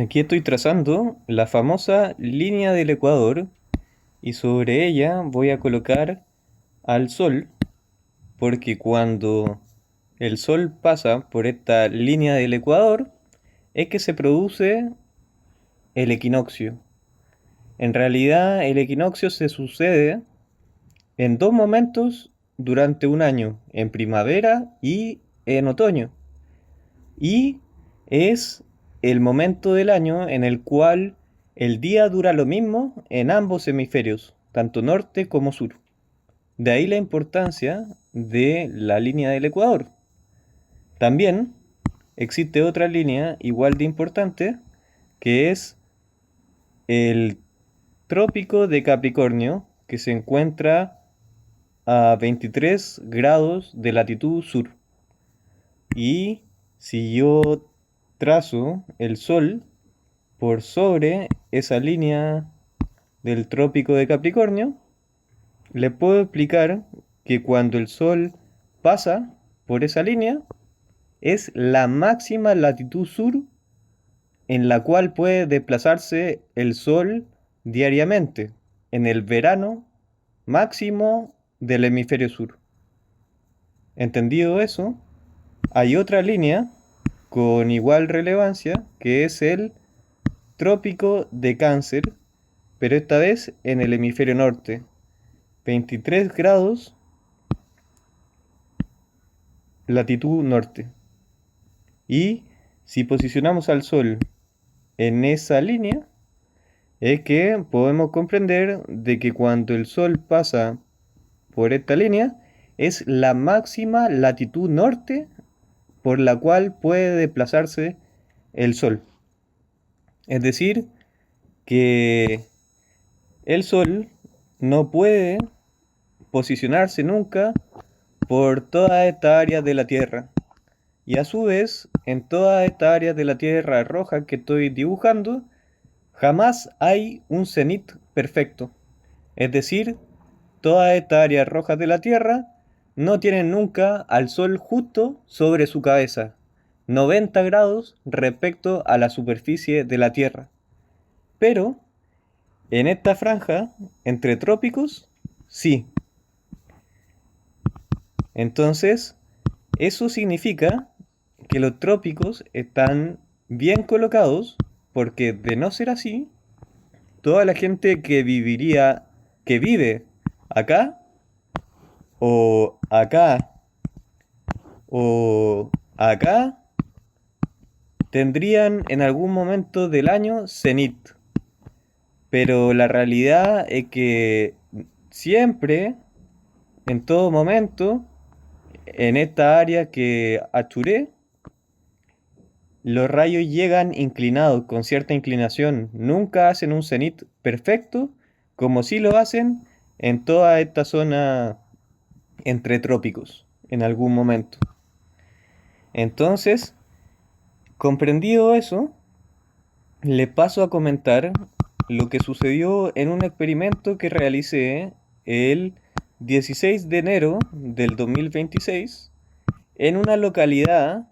Aquí estoy trazando la famosa línea del Ecuador y sobre ella voy a colocar al Sol porque cuando el Sol pasa por esta línea del Ecuador es que se produce el equinoccio. En realidad el equinoccio se sucede en dos momentos durante un año, en primavera y en otoño. Y es el momento del año en el cual el día dura lo mismo en ambos hemisferios, tanto norte como sur. De ahí la importancia de la línea del Ecuador. También existe otra línea igual de importante que es el Trópico de Capricornio, que se encuentra a 23 grados de latitud sur. Y si yo trazo el Sol por sobre esa línea del Trópico de Capricornio, le puedo explicar que cuando el Sol pasa por esa línea, es la máxima latitud sur en la cual puede desplazarse el Sol diariamente, en el verano máximo del hemisferio sur. Entendido eso, hay otra línea con igual relevancia que es el Trópico de Cáncer, pero esta vez en el hemisferio norte, 23 grados latitud norte. Y si posicionamos al Sol en esa línea, es que podemos comprender de que cuando el Sol pasa por esta línea, es la máxima latitud norte por la cual puede desplazarse el Sol. Es decir, que el Sol no puede posicionarse nunca por todas estas áreas de la Tierra. Y a su vez, en todas estas áreas de la Tierra roja que estoy dibujando, jamás hay un cenit perfecto. Es decir, todas estas áreas rojas de la Tierra no tienen nunca al Sol justo sobre su cabeza, 90 grados respecto a la superficie de la Tierra. Pero en esta franja, entre trópicos, sí. Entonces, eso significa que los trópicos están bien colocados porque de no ser así, toda la gente que vive acá o acá o acá, tendrían en algún momento del año cenit. Pero la realidad es que siempre, en todo momento, en esta área que achuré, los rayos llegan inclinados, con cierta inclinación. Nunca hacen un cenit perfecto, como si lo hacen en toda esta zona entre trópicos, en algún momento. Entonces, comprendido eso, le paso a comentar lo que sucedió en un experimento que realicé el 16 de enero del 2026 en una localidad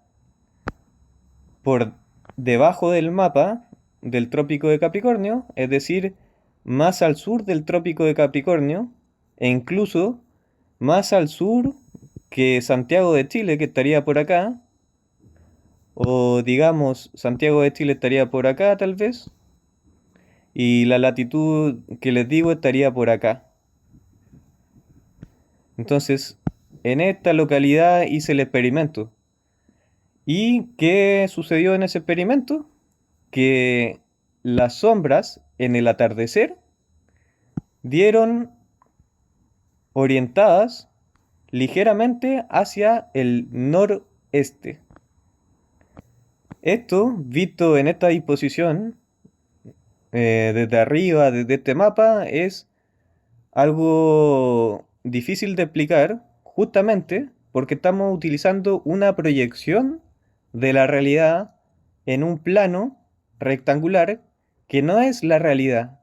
por debajo del mapa del Trópico de Capricornio, es decir, más al sur del Trópico de Capricornio e incluso más al sur que Santiago de Chile, que estaría por acá, o digamos Santiago de Chile estaría por acá tal vez, y la latitud que les digo estaría por acá. Entonces, en esta localidad hice el experimento. ¿Y qué sucedió en ese experimento? Que las sombras en el atardecer dieron orientadas ligeramente hacia el noreste. Esto, visto en esta disposición, desde arriba, desde este mapa, es algo difícil de explicar, justamente porque estamos utilizando una proyección de la realidad en un plano rectangular que no es la realidad,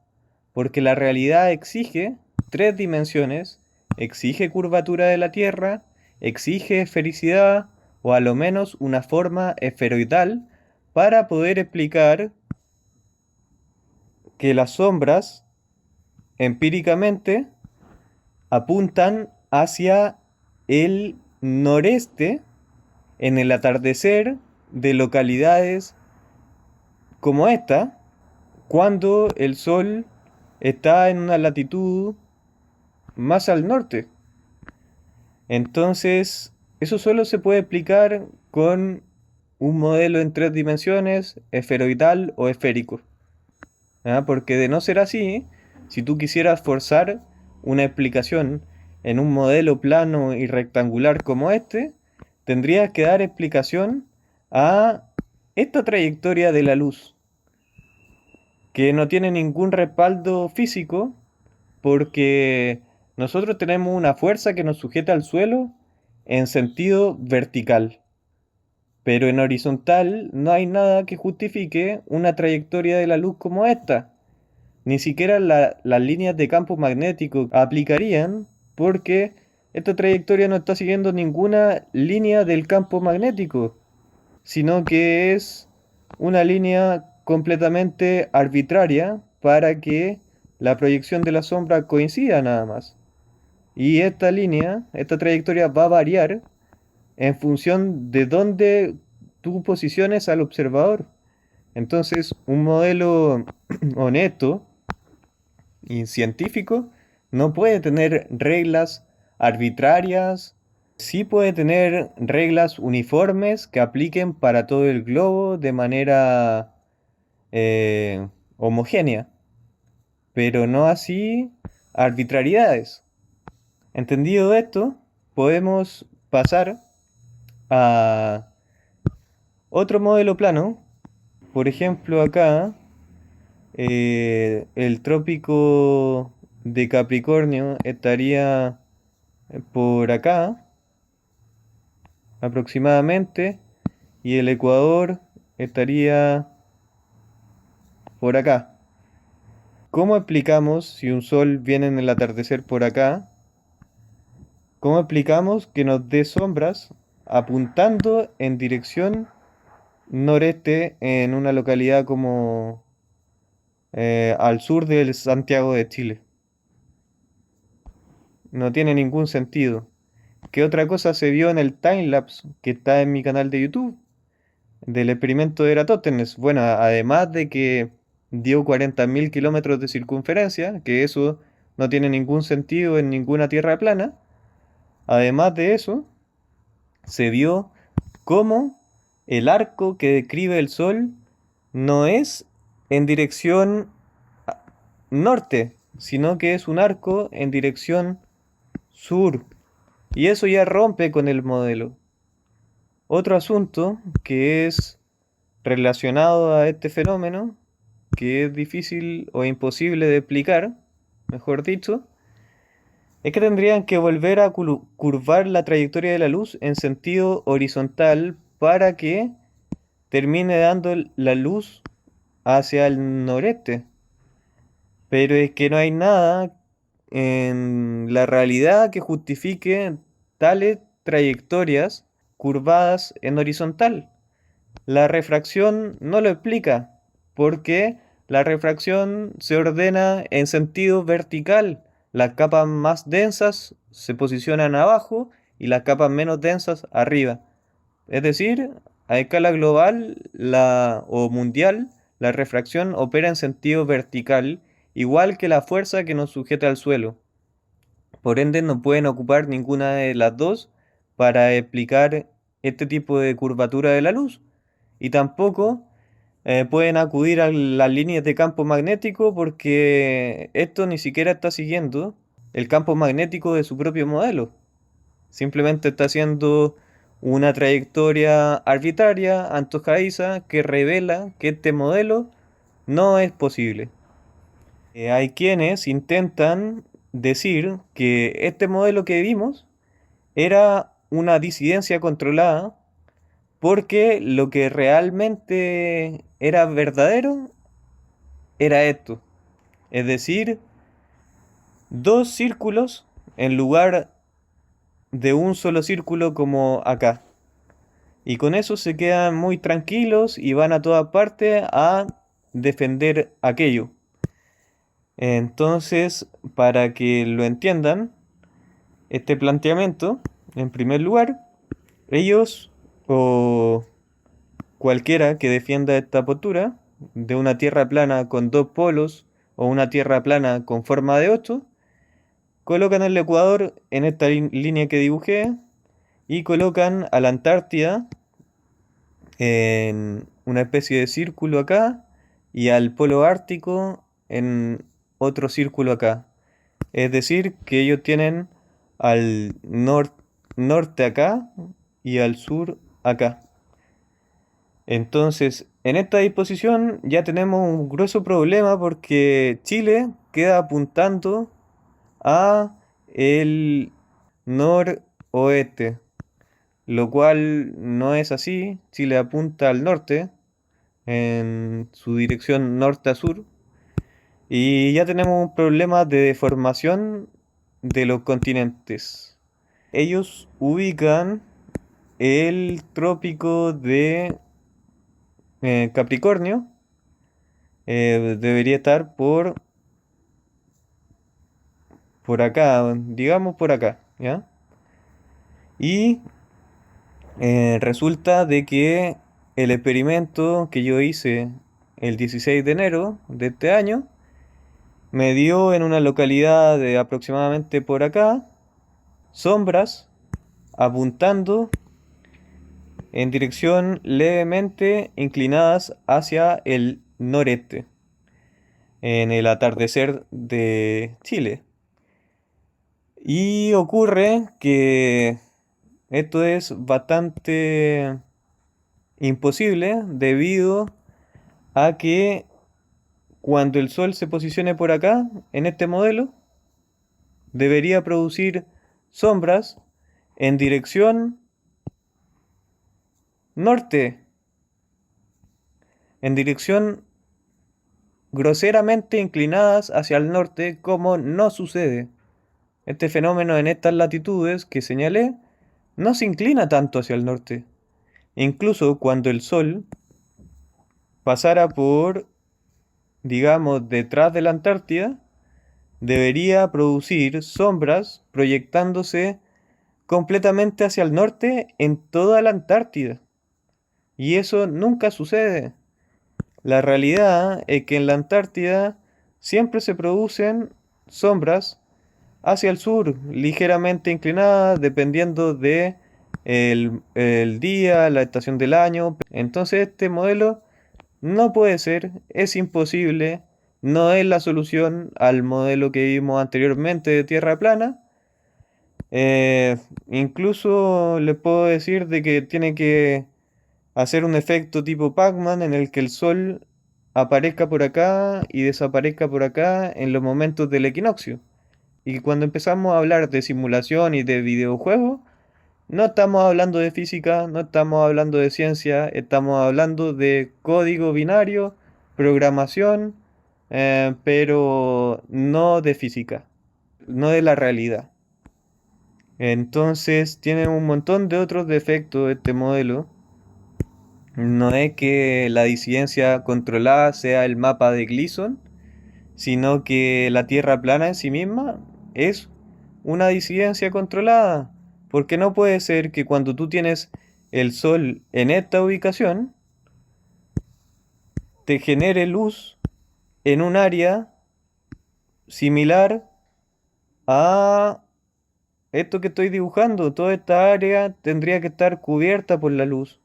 porque la realidad exige tres dimensiones, exige curvatura de la Tierra, exige esfericidad o a lo menos una forma esferoidal para poder explicar que las sombras empíricamente apuntan hacia el noreste en el atardecer de localidades como esta, cuando el sol está en una latitud más al norte. Entonces, eso solo se puede explicar con un modelo en 3 dimensiones, esferoidal o esférico. ¿Ah? Porque de no ser así, si tú quisieras forzar una explicación en un modelo plano y rectangular como este, tendrías que dar explicación a esta trayectoria de la luz, que no tiene ningún respaldo físico, porque nosotros tenemos una fuerza que nos sujeta al suelo en sentido vertical, pero en horizontal no hay nada que justifique una trayectoria de la luz como esta. Ni siquiera las líneas de campo magnético aplicarían, porque esta trayectoria no está siguiendo ninguna línea del campo magnético, sino que es una línea completamente arbitraria para que la proyección de la sombra coincida nada más. Y esta línea, esta trayectoria va a variar en función de dónde tú posiciones al observador. Entonces, un modelo honesto y científico no puede tener reglas arbitrarias, sí puede tener reglas uniformes que apliquen para todo el globo de manera homogénea, pero no así arbitrariedades. Entendido esto, podemos pasar a otro modelo plano. Por ejemplo, acá el trópico de Capricornio estaría por acá aproximadamente y el Ecuador estaría por acá. ¿Cómo explicamos si un sol viene en el atardecer por acá? ¿Cómo explicamos que nos dé sombras apuntando en dirección noreste en una localidad como al sur del Santiago de Chile? No tiene ningún sentido. ¿Qué otra cosa se vio en el timelapse que está en mi canal de YouTube del experimento de Eratóstenes? Bueno, además de que dio 40.000 kilómetros de circunferencia, que eso no tiene ningún sentido en ninguna tierra plana, además de eso, se vio cómo el arco que describe el Sol no es en dirección norte, sino que es un arco en dirección sur. Y eso ya rompe con el modelo. Otro asunto que es relacionado a este fenómeno, que es difícil o imposible de explicar, mejor dicho, es que tendrían que volver a curvar la trayectoria de la luz en sentido horizontal para que termine dando la luz hacia el noreste. Pero es que no hay nada en la realidad que justifique tales trayectorias curvadas en horizontal. La refracción no lo explica, porque la refracción se ordena en sentido vertical. Las capas más densas se posicionan abajo y las capas menos densas arriba. Es decir, a escala global o mundial, la refracción opera en sentido vertical, igual que la fuerza que nos sujeta al suelo. Por ende, no pueden ocupar ninguna de las dos para explicar este tipo de curvatura de la luz. Y tampoco pueden acudir a las líneas de campo magnético porque esto ni siquiera está siguiendo el campo magnético de su propio modelo. Simplemente está haciendo una trayectoria arbitraria, antojadiza, que revela que este modelo no es posible. Hay quienes intentan decir que este modelo que vimos era una disidencia controlada porque lo que realmente era verdadero era esto. Es decir, dos círculos en lugar de un solo círculo como acá. Y con eso se quedan muy tranquilos y van a toda parte a defender aquello. Entonces, para que lo entiendan, este planteamiento, en primer lugar, ellos o cualquiera que defienda esta postura de una tierra plana con dos polos o una tierra plana con forma de 8, colocan el Ecuador en esta línea que dibujé y colocan a la Antártida en una especie de círculo acá y al polo ártico en otro círculo acá. Es decir, que ellos tienen al norte acá y al sur acá. Entonces, en esta disposición ya tenemos un grueso problema porque Chile queda apuntando a el noroeste, lo cual no es así. Chile apunta al norte, en su dirección norte a sur, y ya tenemos un problema de deformación de los continentes. Ellos ubican el trópico de Capricornio, debería estar por acá, digamos por acá, ¿ya? Y resulta de que el experimento que yo hice el 16 de enero de este año me dio en una localidad de aproximadamente por acá sombras apuntando en dirección levemente inclinadas hacia el noreste en el atardecer de Chile. Y ocurre que esto es bastante imposible debido a que cuando el Sol se posicione por acá, en este modelo, debería producir sombras en dirección norte, en dirección groseramente inclinadas hacia el norte, como no sucede. Este fenómeno en estas latitudes que señalé no se inclina tanto hacia el norte. Incluso cuando el Sol pasara por, digamos, detrás de la Antártida, debería producir sombras proyectándose completamente hacia el norte en toda la Antártida. Y eso nunca sucede. La realidad es que en la Antártida siempre se producen sombras hacia el sur, ligeramente inclinadas, dependiendo de el día, la estación del año. Entonces este modelo no puede ser, es imposible, no es la solución al modelo que vimos anteriormente de Tierra plana. Incluso les puedo decir de que tiene que hacer un efecto tipo Pac-Man en el que el Sol aparezca por acá y desaparezca por acá en los momentos del equinoccio. Y cuando empezamos a hablar de simulación y de videojuegos, no estamos hablando de física, no estamos hablando de ciencia, estamos hablando de código binario, programación, pero no de física, no de la realidad. Entonces tiene un montón de otros defectos este modelo. No es que la disidencia controlada sea el mapa de Gleason, sino que la Tierra plana en sí misma es una disidencia controlada. Porque no puede ser que cuando tú tienes el Sol en esta ubicación, te genere luz en un área similar a esto que estoy dibujando. Toda esta área tendría que estar cubierta por la luz.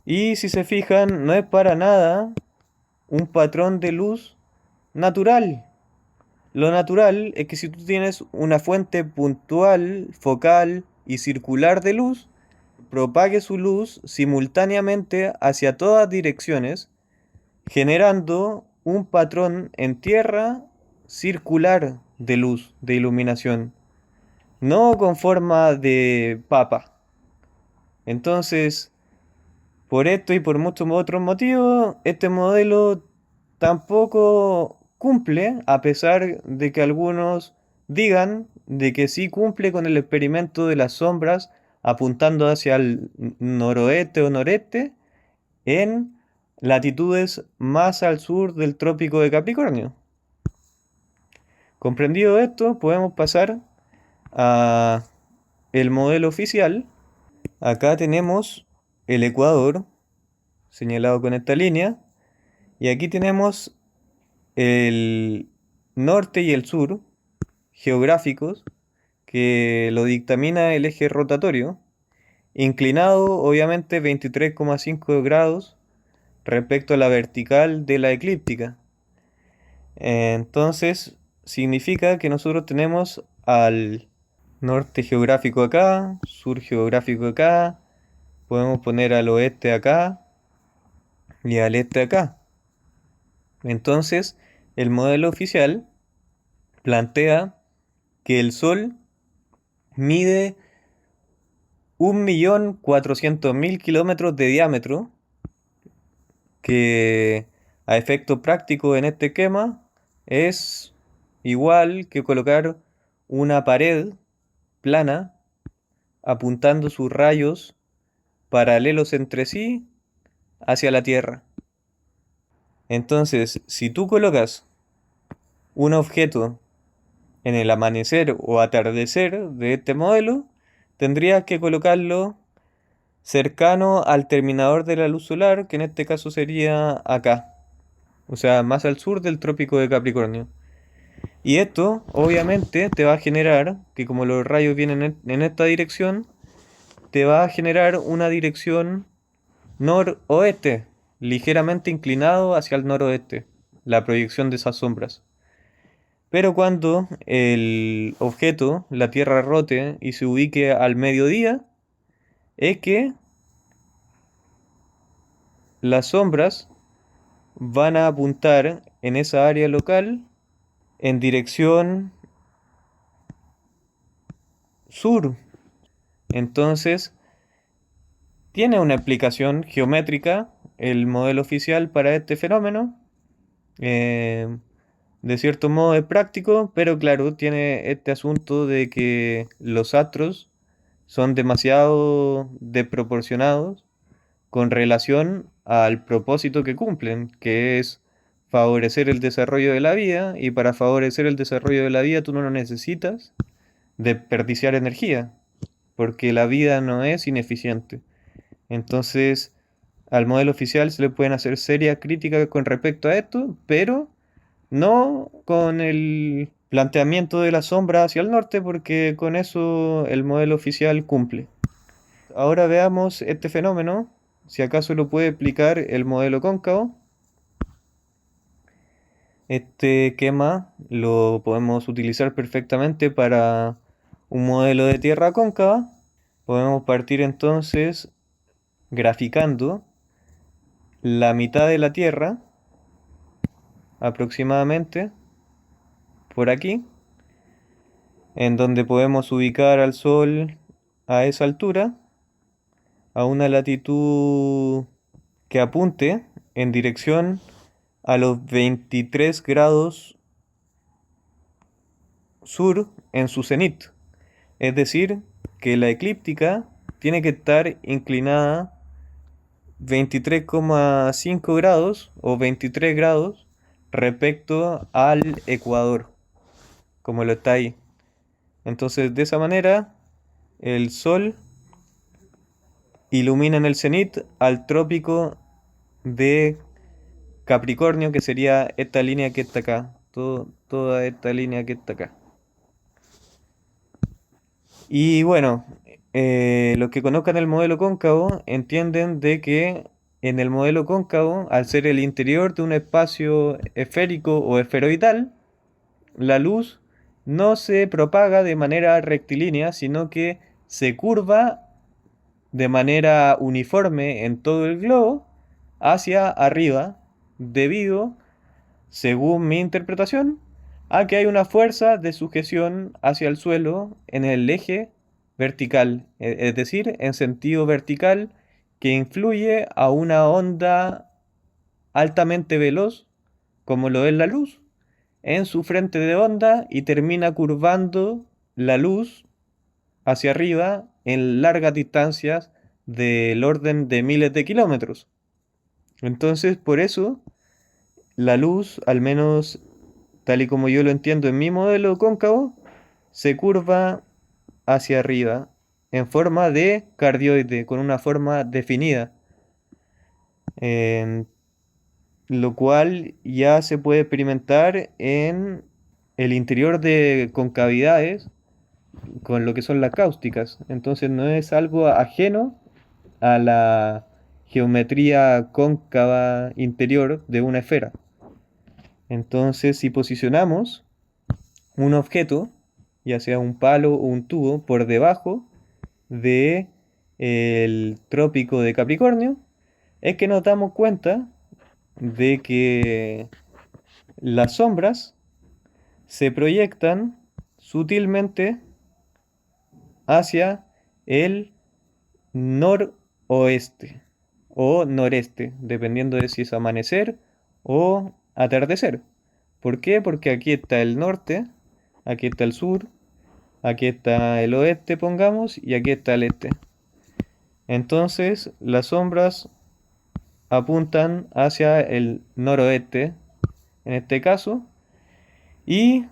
Y si se fijan, no es para nada un patrón de luz natural. Lo natural es que si tú tienes una fuente puntual, focal y circular de luz, propague su luz simultáneamente hacia todas direcciones, generando un patrón en tierra circular de luz, de iluminación, no con forma de papa. Entonces, por esto y por muchos otros motivos, este modelo tampoco cumple, a pesar de que algunos digan de que sí cumple con el experimento de las sombras apuntando hacia el noroeste o noreste en latitudes más al sur del trópico de Capricornio. Comprendido esto, podemos pasar a el modelo oficial. Acá tenemos el ecuador señalado con esta línea y aquí tenemos el norte y el sur geográficos que lo dictamina el eje rotatorio, inclinado obviamente 23,5 grados respecto a la vertical de la eclíptica. Entonces significa que nosotros tenemos al norte geográfico acá, sur geográfico acá, podemos poner al oeste acá y al este acá. Entonces, el modelo oficial plantea que el Sol mide 1.400.000 kilómetros de diámetro, que a efecto práctico en este esquema es igual que colocar una pared plana apuntando sus rayos paralelos entre sí hacia la Tierra. Entonces, si tú colocas un objeto en el amanecer o atardecer de este modelo, tendrías que colocarlo cercano al terminador de la luz solar, que en este caso sería acá, o sea, más al sur del trópico de Capricornio. Y esto, obviamente, te va a generar, que como los rayos vienen en esta dirección, te va a generar una dirección noroeste, ligeramente inclinado hacia el noroeste, la proyección de esas sombras. Pero cuando el objeto, la Tierra, rote y se ubique al mediodía, es que las sombras van a apuntar en esa área local en dirección sur. Entonces, tiene una explicación geométrica el modelo oficial para este fenómeno. Eh, de cierto modo es práctico, pero claro, tiene este asunto de que los astros son demasiado desproporcionados con relación al propósito que cumplen, que es favorecer el desarrollo de la vida, y para favorecer el desarrollo de la vida tú no necesitas desperdiciar energía, porque la vida no es ineficiente. Entonces, al modelo oficial se le pueden hacer serias críticas con respecto a esto, pero no con el planteamiento de la sombra hacia el norte, porque con eso el modelo oficial cumple. Ahora veamos este fenómeno, si acaso lo puede explicar el modelo cóncavo. Este esquema lo podemos utilizar perfectamente para un modelo de Tierra cóncava. Podemos partir entonces graficando la mitad de la Tierra, aproximadamente, por aquí, en donde podemos ubicar al Sol a esa altura, a una latitud que apunte en dirección a los 23 grados sur en su cenit. Es decir, que la eclíptica tiene que estar inclinada 23,5 grados o 23 grados respecto al ecuador, como lo está ahí. Entonces, de esa manera, el Sol ilumina en el cenit al trópico de Capricornio, que sería esta línea que está acá, toda esta línea que está acá. Y bueno, los que conozcan el modelo cóncavo entienden de que en el modelo cóncavo, al ser el interior de un espacio esférico o esferoidal, la luz no se propaga de manera rectilínea, sino que se curva de manera uniforme en todo el globo hacia arriba, debido, según mi interpretación, a que hay una fuerza de sujeción hacia el suelo en el eje vertical, es decir, en sentido vertical, que influye a una onda altamente veloz, como lo es la luz, en su frente de onda y termina curvando la luz hacia arriba en largas distancias del orden de miles de kilómetros. Entonces, por eso, la luz, al menos tal y como yo lo entiendo en mi modelo cóncavo, se curva hacia arriba en forma de cardioide, con una forma definida, em, lo cual ya se puede experimentar en el interior de concavidades con lo que son las cáusticas. Entonces no es algo ajeno a la geometría cóncava interior de una esfera. Entonces, si posicionamos un objeto, ya sea un palo o un tubo, por debajo de el trópico de Capricornio, es que nos damos cuenta de que las sombras se proyectan sutilmente hacia el noroeste o noreste, dependiendo de si es amanecer o atardecer. ¿Por qué? Porque aquí está el norte, aquí está el sur, aquí está el oeste, pongamos, y aquí está el este. Entonces, las sombras apuntan hacia el noroeste, en este caso, y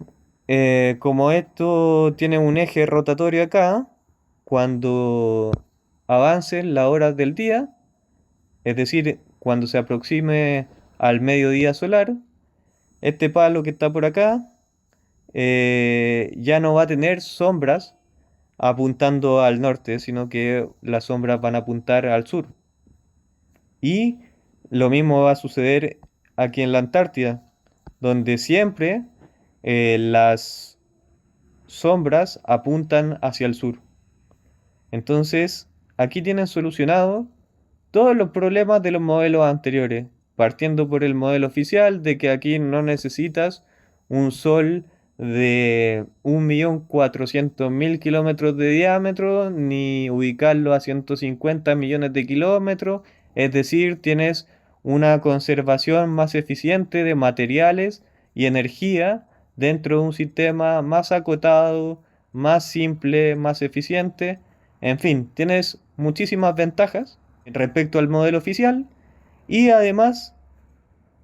como esto tiene un eje rotatorio acá, cuando avancen las horas del día, es decir, cuando se aproxime al mediodía solar, este palo que está por acá ya no va a tener sombras apuntando al norte, sino que las sombras van a apuntar al sur. Y lo mismo va a suceder aquí en la Antártida, donde siempre las sombras apuntan hacia el sur. Entonces, aquí tienen solucionado todos los problemas de los modelos anteriores, partiendo por el modelo oficial de que aquí no necesitas un sol de 1.400.000 kilómetros de diámetro, ni ubicarlo a 150 millones de kilómetros, es decir, tienes una conservación más eficiente de materiales y energía dentro de un sistema más acotado, más simple, más eficiente. En fin, tienes muchísimas ventajas respecto al modelo oficial y además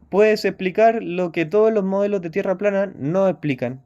puedes explicar lo que todos los modelos de tierra plana no explican.